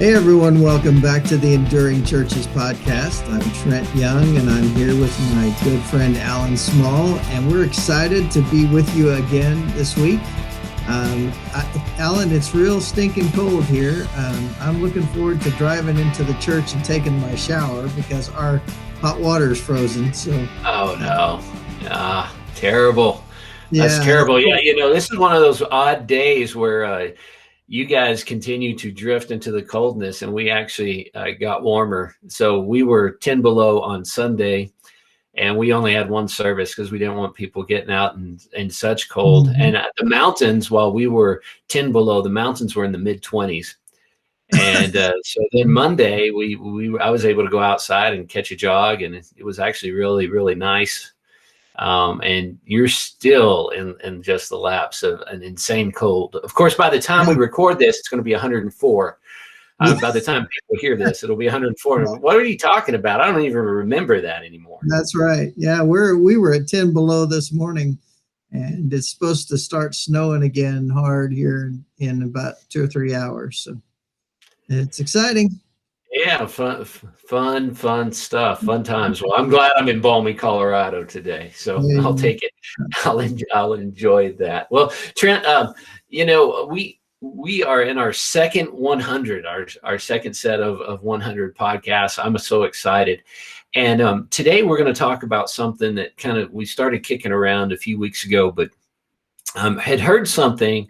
Hey everyone, welcome back to the Enduring Churches podcast. I'm Trent Young and I'm here with my good friend Alan Small, and we're excited to be with you again this week. Alan, it's real stinking cold here. I'm looking forward to driving into the church and taking my shower because our hot water is frozen. So, oh no, terrible. That's yeah, terrible. Yeah, this is one of those odd days where you guys continue to drift into the coldness, and we actually got warmer. So we were 10 below on Sunday, and we only had one service because we didn't want people getting out in such cold. Mm-hmm. And the mountains, while we were 10 below, the mountains were in the mid 20s. And so then Monday, I was able to go outside and catch a jog, and it was actually really, really nice. And you're still in just the lapse of an insane cold. Of course, by the time we record this, it's going to be 104. By the time people hear this, it'll be 104. What are you talking about? I don't even remember that anymore. That's right. Yeah, we were at 10 below this morning, and it's supposed to start snowing again hard here in about 2 or 3 hours. So it's exciting. Yeah, fun stuff, fun times. Well, I'm glad I'm in balmy Colorado today, so I'll take it. I'll enjoy that. Well, Trent, we are in our second 100, our second set of 100 podcasts. I'm so excited, and today we're going to talk about something that we started kicking around a few weeks ago, but had heard something.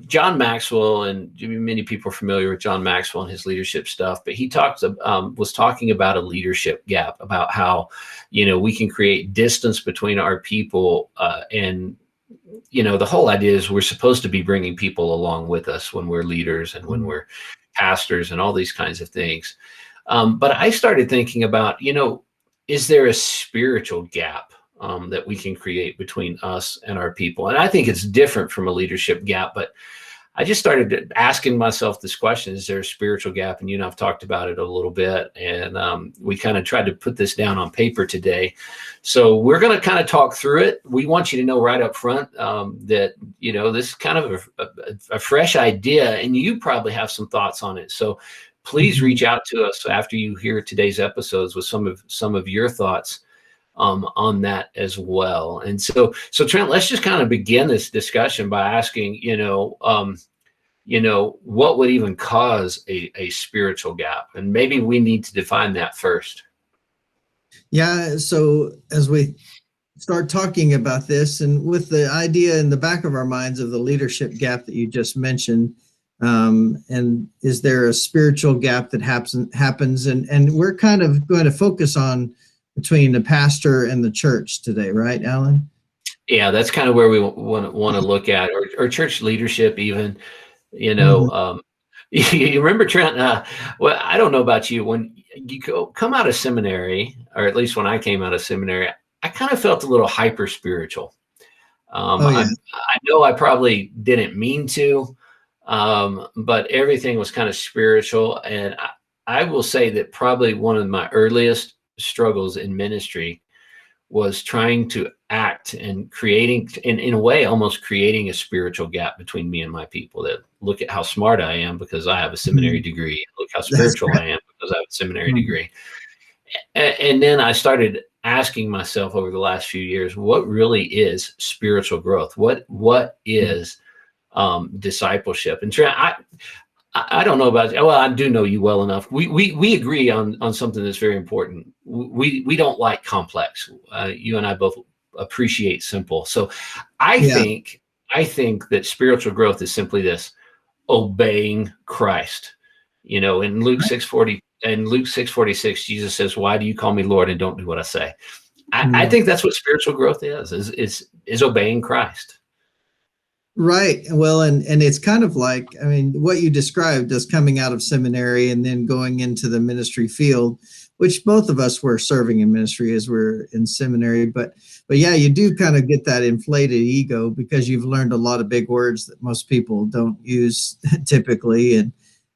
John Maxwell, and many people are familiar with John Maxwell and his leadership stuff, but he was talking about a leadership gap, about how, we can create distance between our people. And the whole idea is we're supposed to be bringing people along with us when we're leaders and when we're pastors and all these kinds of things. But I started thinking about, is there a spiritual gap that we can create between us and our people? And I think it's different from a leadership gap, but I just started asking myself this question: is there a spiritual gap? And I've talked about it a little bit, and we kind of tried to put this down on paper today. So we're going to kind of talk through it. We want you to know right up front that this is kind of a fresh idea, and you probably have some thoughts on it. So please reach out to us after you hear today's episodes with some of your thoughts on that as well. And so Trent, let's just kind of begin this discussion by asking, what would even cause a spiritual gap? And maybe we need to define that first. Yeah. So as we start talking about this, and with the idea in the back of our minds of the leadership gap that you just mentioned, and is there a spiritual gap that happens? And we're kind of going to focus on between the pastor and the church today, right, Alan? Yeah, that's kind of where we want to look at, or church leadership even. You remember, Trent, well, I don't know about you, when you come out of seminary, or at least when I came out of seminary, I kind of felt a little hyper spiritual. I know I probably didn't mean to, but everything was kind of spiritual. And I will say that probably one of my earliest struggles in ministry was trying to act and creating, in a way, almost creating a spiritual gap between me and my people. That look at how smart I am because I have a seminary degree. Look how spiritual I am because I have a seminary degree. And then I started asking myself over the last few years, what really is spiritual growth? What is discipleship? And Trent, I don't know about, well, I do know you well enough. We agree on something that's very important. We don't like complex. You and I both appreciate simple. So I think that spiritual growth is simply this: obeying Christ. In Luke 6:40 and Luke 6:46, Jesus says, "Why do you call me Lord and don't do what I say?" I think that's what spiritual growth is obeying Christ. Right. Well, and it's kind of like, what you described as coming out of seminary and then going into the ministry field, which both of us were serving in ministry as we're in seminary. But yeah, you do kind of get that inflated ego because you've learned a lot of big words that most people don't use typically. And,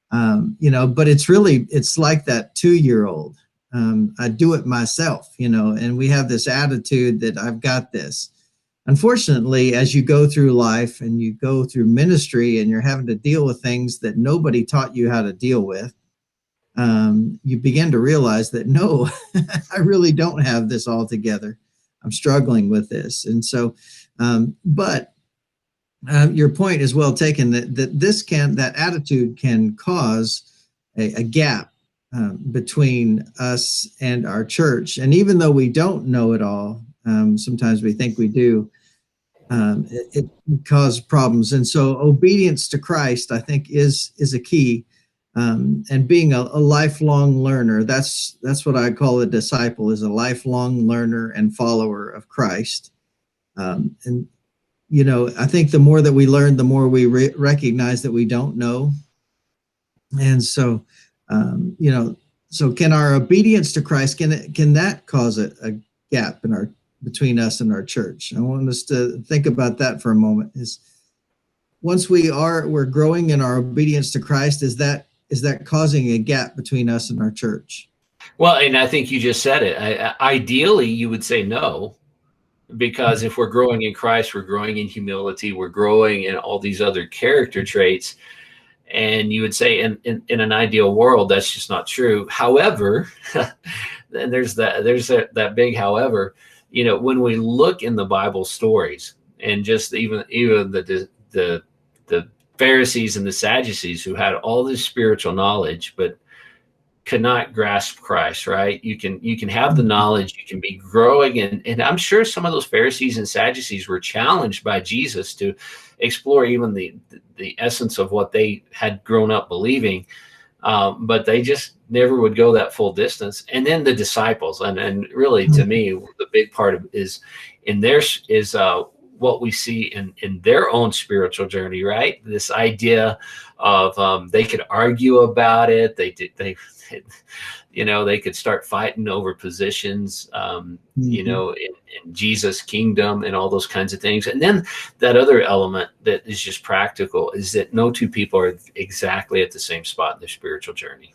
but it's like that 2-year-old. I do it myself, and we have this attitude that I've got this. unfortunately, as you go through life and you go through ministry and you're having to deal with things that nobody taught you how to deal with, you begin to realize that no, I really don't have this all together. I'm struggling with this. And so, but your point is well taken, that attitude can cause a gap between us and our church. And even though we don't know it all, sometimes we think we do, it causes problems. And so obedience to Christ, I think, is a key. And being a lifelong learner, that's what I call a disciple, is a lifelong learner and follower of Christ. And I think the more that we learn, the more we recognize that we don't know. And so, so can our obedience to Christ, can that cause a gap between us and our church? I want us to think about that for a moment. Is once we're growing in our obedience to Christ, is that causing a gap between us and our church? Well, and I think you just said it. Ideally, you would say no, because if we're growing in Christ, we're growing in humility, we're growing in all these other character traits. And you would say in an ideal world, that's just not true. However, and there's that big however, when we look in the Bible stories, and just even the Pharisees and the Sadducees, who had all this spiritual knowledge, but could not grasp Christ, right? You can have the knowledge, you can be growing, and I'm sure some of those Pharisees and Sadducees were challenged by Jesus to explore even the essence of what they had grown up believing, but they just never would go that full distance. And then the disciples, and really, to me, the big part of is what we see in their own spiritual journey, right? This idea of they could argue about it. They could start fighting over positions, in Jesus' kingdom and all those kinds of things. And then that other element that is just practical is that no two people are exactly at the same spot in their spiritual journey.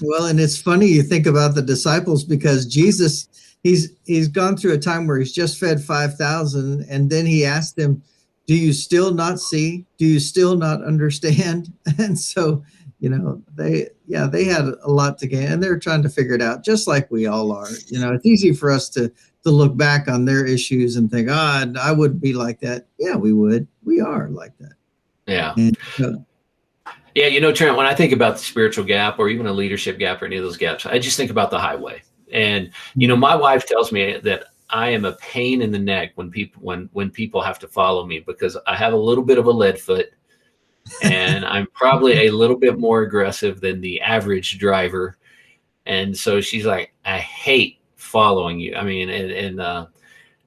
Well, and it's funny you think about the disciples, because Jesus, he's gone through a time where he's just fed 5,000, and then he asked them, "Do you still not see? Do you still not understand?" And so, they had a lot to gain, and they're trying to figure it out, just like we all are. It's easy for us to look back on their issues and think, I wouldn't be like that. Yeah, we would. We are like that. Yeah. And, yeah, Trent, when I think about the spiritual gap or even a leadership gap or any of those gaps, I just think about the highway. And, my wife tells me that I am a pain in the neck when people have to follow me, because I have a little bit of a lead foot, and I'm probably a little bit more aggressive than the average driver. And so she's like, I hate following you. I mean, and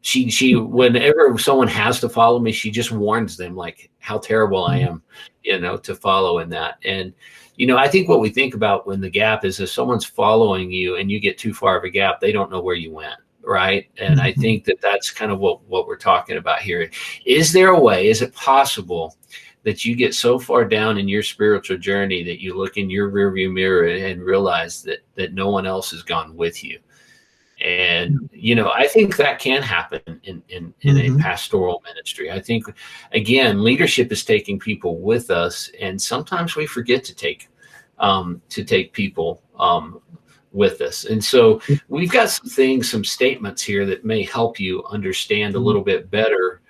she whenever someone has to follow me, she just warns them like how terrible I am, to follow in that. And, I think what we think about when the gap is, if someone's following you and you get too far of a gap, they don't know where you went. Right. And I think that's kind of what we're talking about here. Is there a way, is it possible that you get so far down in your spiritual journey that you look in your rearview mirror and realize that no one else has gone with you? And, I think that can happen in a pastoral ministry. I think, again, leadership is taking people with us, and sometimes we forget to take people with us. And so we've got some statements here that may help you understand a little bit better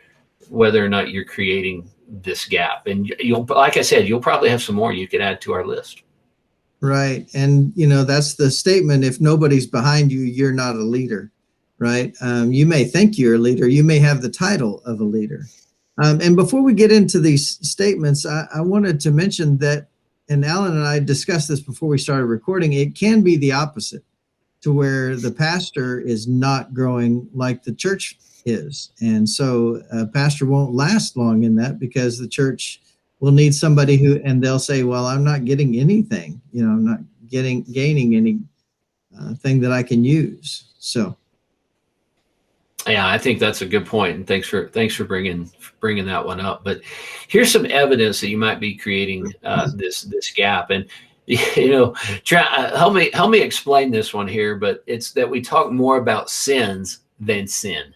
whether or not you're creating this gap. And like I said, you'll probably have some more you could add to our list. Right. And, that's the statement. If nobody's behind you, you're not a leader, right? You may think you're a leader. You may have the title of a leader. And before we get into these statements, I wanted to mention that, and Alan and I discussed this before we started recording, it can be the opposite, to where the pastor is not growing like the church is. And so a pastor won't last long in that, because the church will need somebody and they'll say, well, I'm not getting anything, I'm not gaining any thing that I can use. So. Yeah, I think that's a good point, and thanks for bringing that one up. But here's some evidence that you might be creating this gap. And help me explain this one here. But it's that we talk more about sins than sin.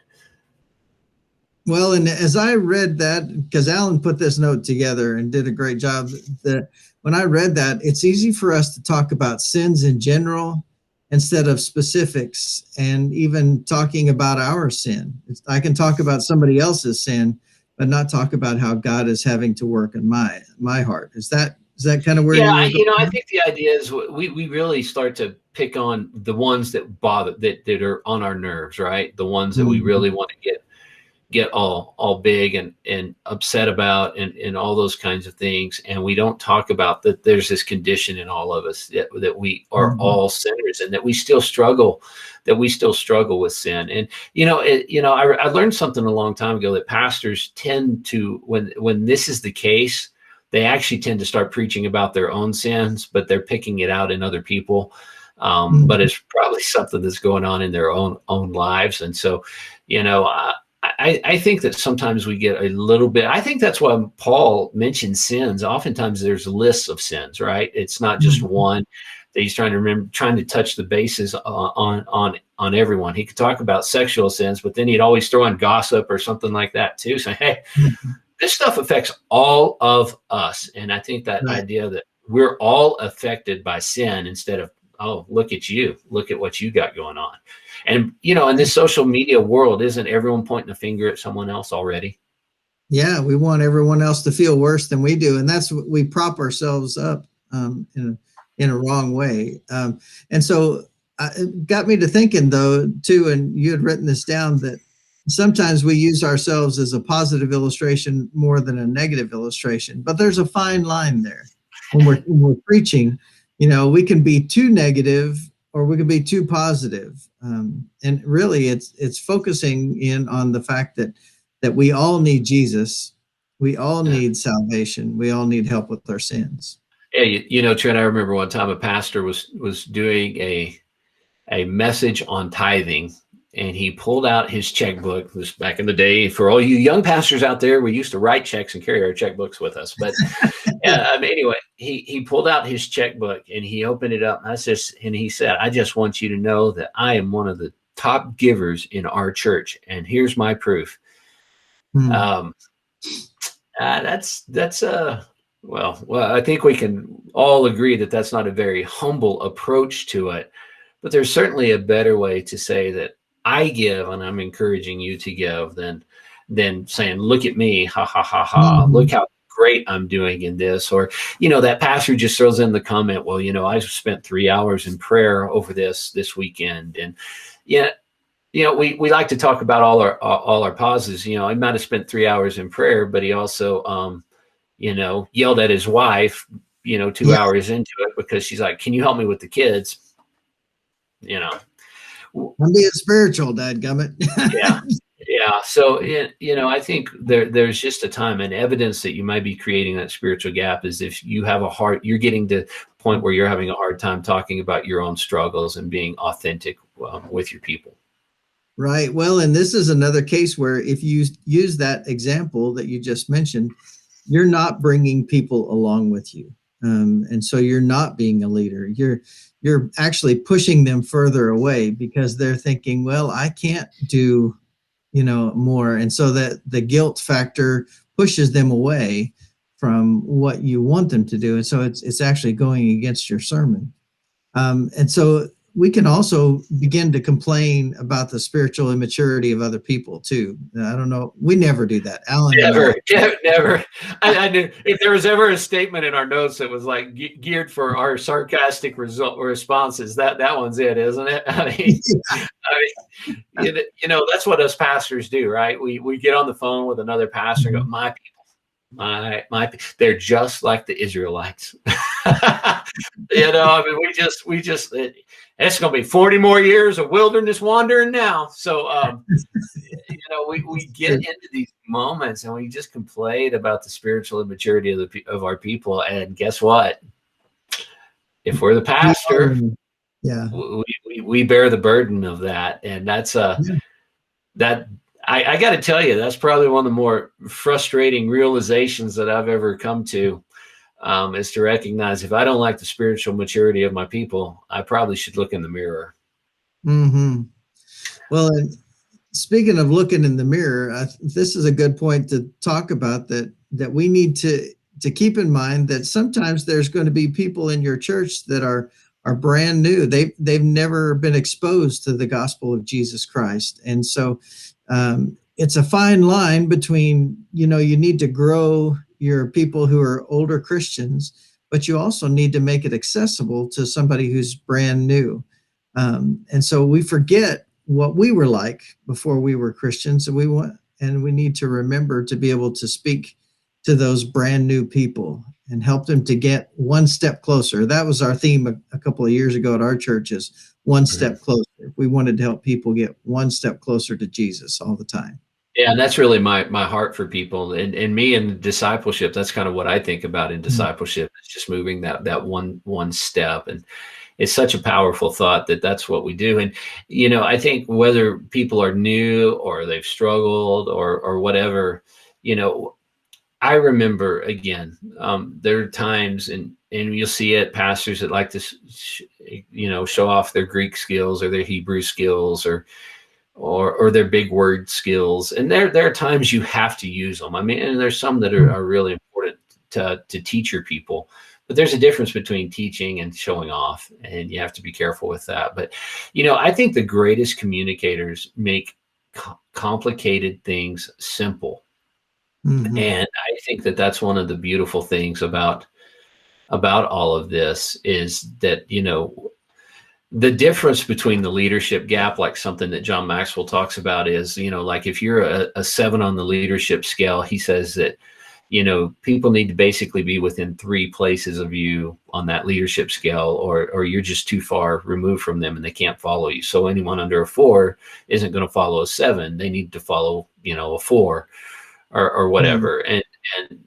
Well, and as I read that, because Alan put this note together and did a great job, that when I read that, it's easy for us to talk about sins in general instead of specifics, and even talking about our sin. I can talk about somebody else's sin, but not talk about how God is having to work in my heart. Is that kind of where Yeah, you were I going? think the idea is we really start to pick on the ones that bother that are on our nerves, right? The ones that we Mhm. really want to get all big and upset about and all those kinds of things, and we don't talk about that there's this condition in all of us that we are Mhm. all sinners and that we still struggle with sin. And I learned something a long time ago that pastors tend to, when this is the case, they actually tend to start preaching about their own sins, but they're picking it out in other people. But Mhm. it's probably something that's going on in their own lives. And so, you know, I think that sometimes we get a little bit. I think that's why Paul mentions sins. Oftentimes there's lists of sins, right? It's not just Mhm. one that he's trying to remember, trying to touch the bases on everyone. He could talk about sexual sins, but then he'd always throw in gossip or something like that too. So hey, Mhm. this stuff affects all of us, and I think that Right. idea that we're all affected by sin instead of, oh, look at you, look at what you got going on. And in this social media world, isn't everyone pointing a finger at someone else already? Yeah, we want everyone else to feel worse than we do, and that's what we prop ourselves up in a wrong way. And so it got me to thinking, though, too. And you had written this down, that sometimes we use ourselves as a positive illustration more than a negative illustration. But there's a fine line there. When we're preaching, we can be too negative or we can be too positive. And really, it's focusing in on the fact that we all need Jesus. We all Yeah. need salvation. We all need help with our sins. Yeah, Trent, I remember one time a pastor was doing a message on tithing, and he pulled out his checkbook. This back in the day, for all you young pastors out there, we used to write checks and carry our checkbooks with us. But yeah, I mean, anyway, he pulled out his checkbook and he opened it up. And he said, "I just want you to know that I am one of the top givers in our church, and here's my proof." Hmm. Um, that's well, I think we can all agree that that's not a very humble approach to it, but there's certainly a better way to say that I give and I'm encouraging you to give than saying, "Look at me, ha ha ha ha! Look Mhm. how great I'm doing in this." Or that pastor just throws in the comment, "Well, I spent 3 hours in prayer over this weekend," and yeah. We like to talk about all our pauses. He might have spent 3 hours in prayer, but he also yelled at his wife, two Yeah, hours into it because she's like, "Can you help me with the kids?" You know, I'm being spiritual, dadgummit. yeah, yeah. So I think there's just a time and evidence that you might be creating that spiritual gap is if you have a heart, you're getting to the point where you're having a hard time talking about your own struggles and being authentic with your people. Right. Well, and this is another case where if you use that example that you just mentioned, you're not bringing people along with you, and so you're not being a leader. You're actually pushing them further away because they're thinking, well, I can't do more, and so that the guilt factor pushes them away from what you want them to do, and so it's actually going against your sermon. And so we can also begin to complain about the spiritual immaturity of other people too. I don't know. We never do that. Alan and I. Never, never. I knew if there was ever a statement in our notes that was like geared for our sarcastic responses, that one's it, isn't it? That's what us pastors do, right? We get on the phone with another pastor and go, "My people, they're just like the Israelites." I mean, it's going to be 40 more years of wilderness wandering now. So, we get into these moments and we just complain about the spiritual immaturity of our people. And guess what? If we're the pastor, Yeah. we bear the burden of that. And Yeah. that I got to tell you, that's probably one of the more frustrating realizations that I've ever come to, is to recognize if I don't like the spiritual maturity of my people, I probably should look in the mirror. Hmm. Well, and speaking of looking in the mirror, this is a good point to talk about, that we need to keep in mind that sometimes there's going to be people in your church that are brand new. They've never been exposed to the gospel of Jesus Christ, and so it's a fine line between, you need to grow your people who are older Christians, but you also need to make it accessible to somebody who's brand new. And so we forget what we were like before we were Christians, and we need to remember to be able to speak to those brand new people and help them to get one step closer. That was our theme a couple of years ago at our church, is one step closer. We wanted to help people get one step closer to Jesus all the time. Yeah, and that's really my heart for people, and me in discipleship. That's kind of what I think about in discipleship. It's just moving that one step, and it's such a powerful thought that that's what we do. And I think whether people are new or they've struggled or whatever, I remember again, there are times, and you'll see it, pastors that like to show off their Greek skills or their Hebrew skills or their big word skills. And there are times you have to use them. I mean, and there's some that are really important to teach your people, but there's a difference between teaching and showing off, and you have to be careful with that. But, I think the greatest communicators make complicated things simple. Mm-hmm. And I think that that's one of the beautiful things about all of this, is that, the difference between the leadership gap, like something that John Maxwell talks about, is, like if you're a 7 on the leadership scale, he says that, people need to basically be within 3 places of you on that leadership scale, or you're just too far removed from them and they can't follow you. So anyone under a 4 isn't going to follow a 7. They need to follow, a 4 or whatever. And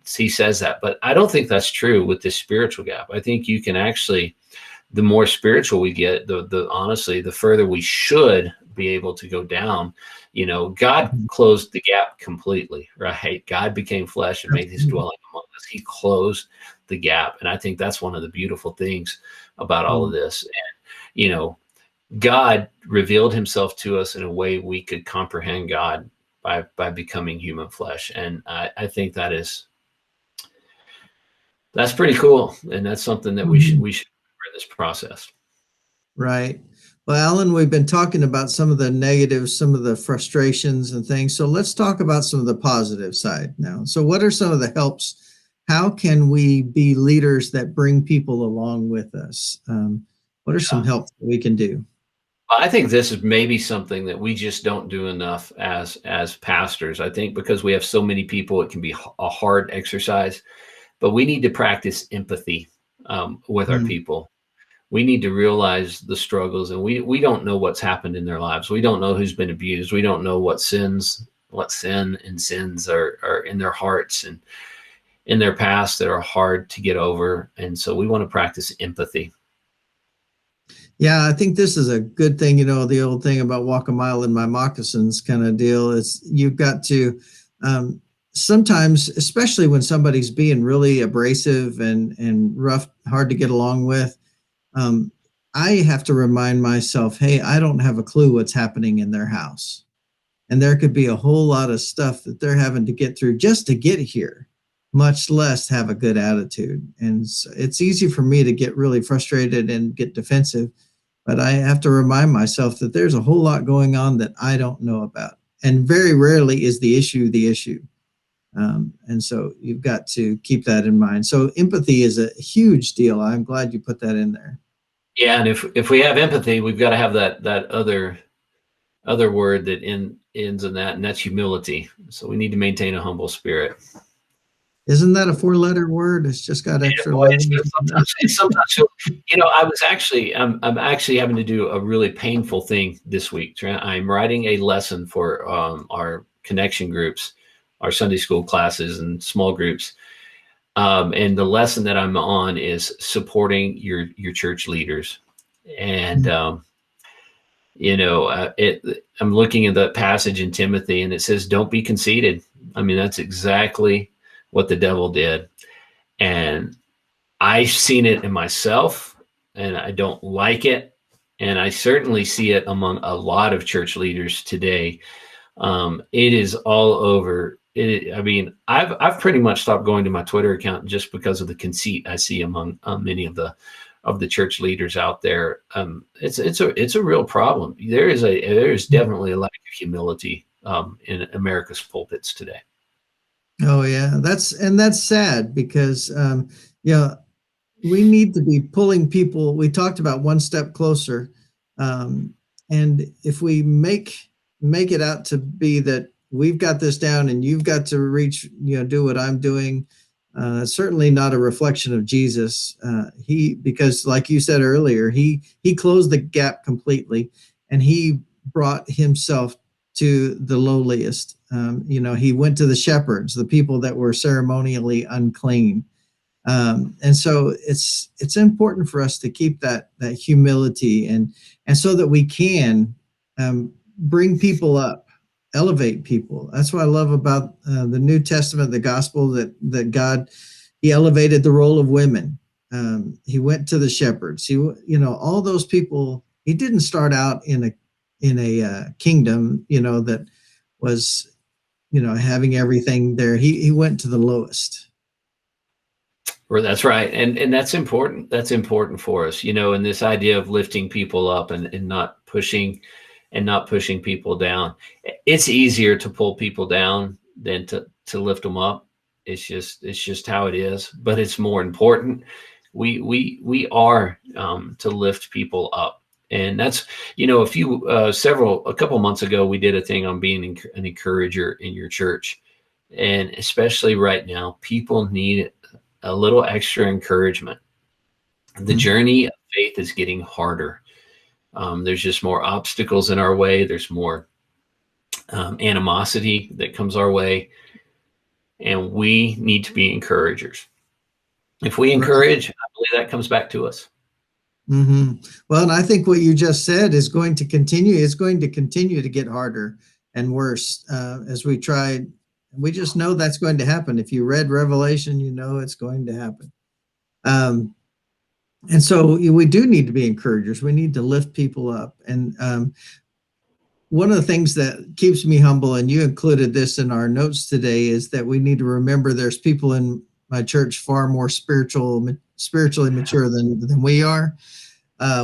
he says that, but I don't think that's true with this spiritual gap. I think you can actually, the more spiritual we get, the honestly, the further we should be able to go down. God closed the gap completely, right? God became flesh and made his dwelling among us. He closed the gap. And I think that's one of the beautiful things about all of this. And, God revealed himself to us in a way we could comprehend God by becoming human flesh. And I think that's pretty cool. And that's something that we should remember this process. Right. Well, Alan, we've been talking about some of the negatives, some of the frustrations and things. So let's talk about some of the positive side now. So what are some of the helps? How can we be leaders that bring people along with us? What are some helps that we can do? I think this is maybe something that we just don't do enough as pastors. I think because we have so many people, it can be a hard exercise, but we need to practice empathy with our people. We need to realize the struggles, and we don't know what's happened in their lives. We don't know who's been abused. We don't know what sin and sins are in their hearts and in their past that are hard to get over. And so we want to practice empathy. Yeah, I think this is a good thing. The old thing about walk a mile in my moccasins kind of deal is you've got to sometimes, especially when somebody's being really abrasive and rough, hard to get along with, I have to remind myself, hey, I don't have a clue what's happening in their house. And there could be a whole lot of stuff that they're having to get through just to get here, much less have a good attitude. And so it's easy for me to get really frustrated and get defensive, but I have to remind myself that there's a whole lot going on that I don't know about. And very rarely is the issue the issue. And so you've got to keep that in mind. So empathy is a huge deal. I'm glad you put that in there. Yeah, and if we have empathy, we've got to have that other word that ends in that, and that's humility. So we need to maintain a humble spirit. Isn't that a 4-letter word? It's just got extra letters. Sometimes, I'm actually having to do a really painful thing this week. I'm writing a lesson for our connection groups, our Sunday school classes and small groups. And the lesson that I'm on is supporting your church leaders. And, I'm looking at the passage in Timothy, and it says, don't be conceited. I mean, that's exactly what the devil did. And I've seen it in myself, and I don't like it. And I certainly see it among a lot of church leaders today. It is all over. I mean, I've pretty much stopped going to my Twitter account just because of the conceit I see among many of the church leaders out there. It's a real problem. There is definitely a lack of humility in America's pulpits today. Oh yeah, that's sad because you know, we need to be pulling people. We talked about one step closer, um, and if we make it out to be that we've got this down and you've got to reach, do what I'm doing, certainly not a reflection of Jesus. Because like you said earlier, he closed the gap completely, and he brought himself to the lowliest. He went to the shepherds, the people that were ceremonially unclean. And so it's important for us to keep that humility, and so that we can bring people up, elevate people. That's what I love about the New Testament, the gospel, that God, he elevated the role of women. He went to the shepherds. All those people. He didn't start out in a kingdom, that was, having everything there. He went to the lowest. Well, that's right. And that's important. That's important for us, and this idea of lifting people up and not pushing people down. It's easier to pull people down than to lift them up. It's just how it is, but it's more important. We are to lift people up. And that's, a couple months ago, we did a thing on being an encourager in your church. And especially right now, people need a little extra encouragement. The journey of faith is getting harder. There's just more obstacles in our way. There's more animosity that comes our way. And we need to be encouragers. If we encourage, I believe that comes back to us. Mm-hmm. Well, and I think what you just said is going to continue. It's going to continue to get harder and worse as we try. We just know that's going to happen. If you read Revelation, it's going to happen. And so we do need to be encouragers. We need to lift people up. And one of the things that keeps me humble, and you included this in our notes today, is that we need to remember there's people in my church far more spiritually mature than we are,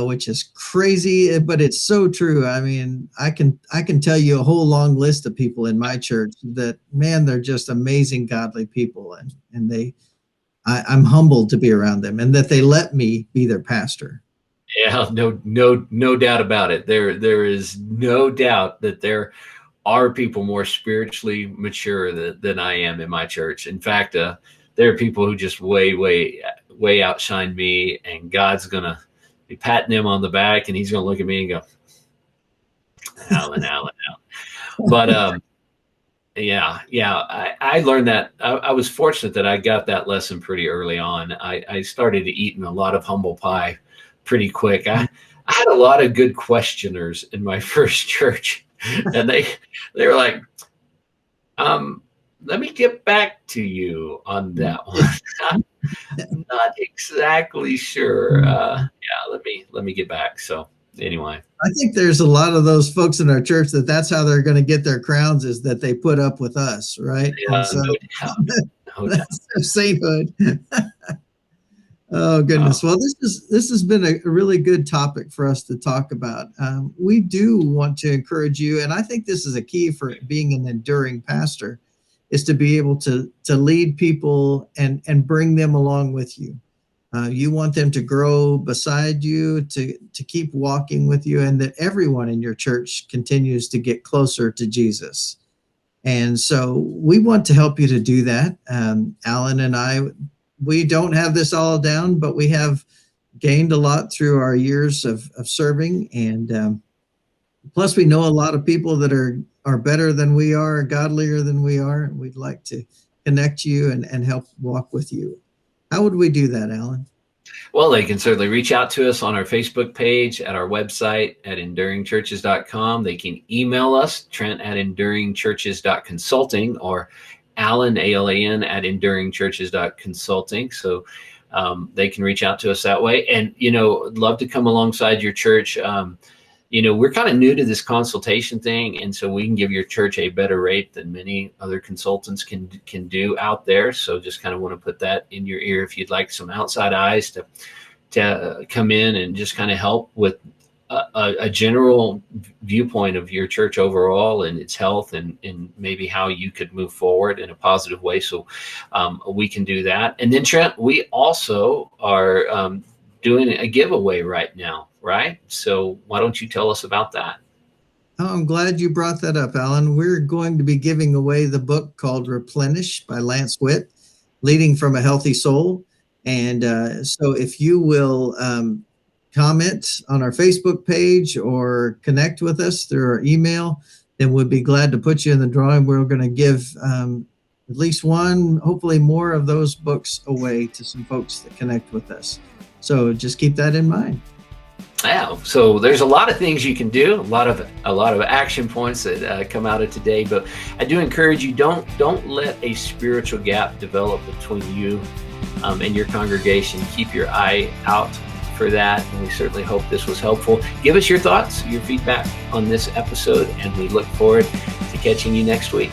which is crazy, but it's so true. I mean, I can tell you a whole long list of people in my church that, man, they're just amazing, godly people, and I'm humbled to be around them, and that they let me be their pastor. Yeah, no doubt about it. There is no doubt that there are people more spiritually mature than I am in my church. In fact, there are people who just way outshine me, and God's gonna be patting him on the back, and he's gonna look at me and go, Alan. But yeah, I learned that. I was fortunate that I got that lesson pretty early on. I started eating a lot of humble pie pretty quick. I had a lot of good questioners in my first church, and they were like, let me get back to you on that one. I'm not exactly sure. Let me get back. So anyway, I think there's a lot of those folks in our church that's how they're going to get their crowns, is that they put up with us, right? Yeah, so no doubt. That's their sainthood. Oh goodness. Well, this has been a really good topic for us to talk about. We do want to encourage you, and I think this is a key for being an enduring pastor, is to be able to lead people and bring them along with you. You want them to grow beside you, to keep walking with you, and that everyone in your church continues to get closer to Jesus. And so we want to help you to do that. Alan and I, we don't have this all down, but we have gained a lot through our years of serving. And plus, we know a lot of people that are better than we are, godlier than we are. We'd like to connect you and help walk with you. How would we do that, Alan? Well, they can certainly reach out to us on our Facebook page, at our website at enduringchurches.com. They can email us, Trent at enduringchurches.consulting, or Alan, ALAN, at enduringchurches.consulting. So they can reach out to us that way. And, I'd love to come alongside your church. we're kind of new to this consultation thing, and so we can give your church a better rate than many other consultants can do out there. So just kind of want to put that in your ear if you'd like some outside eyes to come in and just kind of help with a general viewpoint of your church overall and its health, and maybe how you could move forward in a positive way. So we can do that. And then Trent, we also are doing a giveaway right now, right? So why don't you tell us about that? Oh, I'm glad you brought that up, Alan. We're going to be giving away the book called Replenish by Lance Witt, Leading from a Healthy Soul. And so if you will comment on our Facebook page or connect with us through our email, then we'd be glad to put you in the drawing. We're going to give at least one, hopefully more of those books away to some folks that connect with us. So just keep that in mind. Yeah, so there's a lot of things you can do, a lot of action points that come out of today. But I do encourage you, don't let a spiritual gap develop between you and your congregation. Keep your eye out for that, and we certainly hope this was helpful. Give us your thoughts, your feedback on this episode, and we look forward to catching you next week.